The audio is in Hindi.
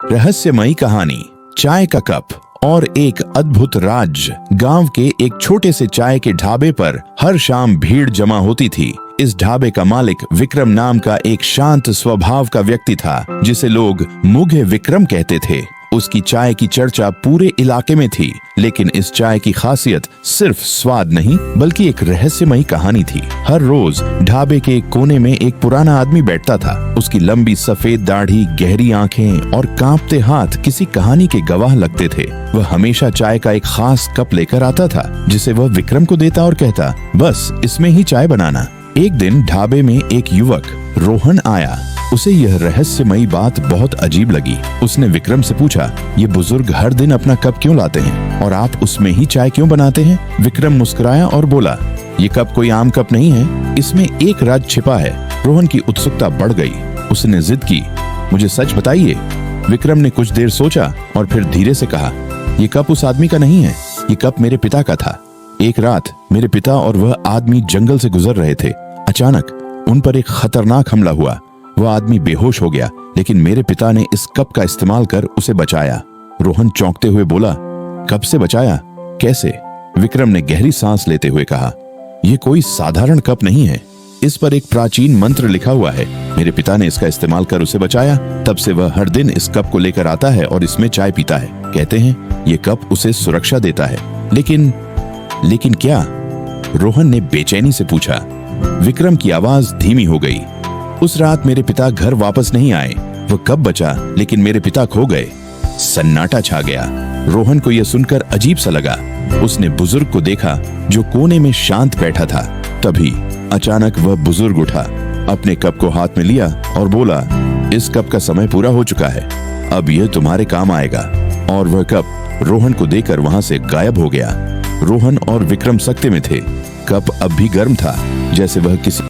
रहस्यमयी कहानी, चाय का कप और एक अद्भुत राज्य। गांव के एक छोटे से चाय के ढाबे पर हर शाम भीड़ जमा होती थी। इस ढाबे का मालिक विक्रम नाम का एक शांत स्वभाव का व्यक्ति था, जिसे लोग मुघे विक्रम कहते थे। उसकी चाय की चर्चा पूरे इलाके में थी, लेकिन इस चाय की खासियत सिर्फ स्वाद नहीं बल्कि एक रहस्यमयी कहानी थी। हर रोज ढाबे के एक कोने में एक पुराना आदमी बैठता था। उसकी लंबी सफेद दाढ़ी, गहरी आंखें और कांपते हाथ किसी कहानी के गवाह लगते थे। वह हमेशा चाय का एक खास कप लेकर आता था, जिसे वह विक्रम को देता और कहता, बस इसमें ही चाय बनाना। एक दिन ढाबे में एक युवक रोहन आया। उसे यह रहस्यमयी बात बहुत अजीब लगी। उसने विक्रम से पूछा, ये बुजुर्ग हर दिन अपना कप क्यों लाते हैं और आप उसमें ही चाय क्यों बनाते हैं? विक्रम मुस्कुराया और बोला, ये कप कोई आम कप नहीं है, इसमें एक राज छिपा है। रोहन की उत्सुकता बढ़ गई। उसने जिद की, मुझे सच बताइए। विक्रम ने कुछ देर सोचा और फिर धीरे से कहा, ये कप उस आदमी का नहीं है, ये कप मेरे पिता का था। एक रात मेरे पिता और वह आदमी जंगल से गुजर रहे थे। अचानक उन पर एक खतरनाक हमला हुआ। वह आदमी बेहोश हो गया, लेकिन मेरे पिता ने इस कप का इस्तेमाल कर उसे बचाया। रोहन चौंकते हुए बोला, कब से बचाया? कैसे? विक्रम ने गहरी सांस लेते हुए कहा, यह कोई साधारण कप नहीं है, इस पर एक प्राचीन मंत्र लिखा हुआ है। मेरे पिता ने इसका इस्तेमाल कर उसे बचाया। तब से वह हर दिन इस कप को लेकर आता है और इसमें चाय पीता है। कहते हैं ये कप उसे सुरक्षा देता है। लेकिन क्या? रोहन ने बेचैनी से पूछा। विक्रम की आवाज धीमी हो गई। उस रात मेरे पिता घर वापस नहीं आए। वह कब बचा, लेकिन मेरे पिता खो गए। सन्नाटा छा गया। रोहन को यह सुनकर अजीब सा लगा। उसने बुजुर्ग को देखा जो कोने में शांत बैठा था। तभी अचानक वह बुजुर्ग उठा, अपने कप को हाथ में लिया और बोला, इस कप का समय पूरा हो चुका है, अब यह तुम्हारे काम आएगा। और वह कप रोहन को देकर वहां से गायब हो गया। रोहन और विक्रम सकते में थे। कप अब भी गर्म था, जैसे वह किसी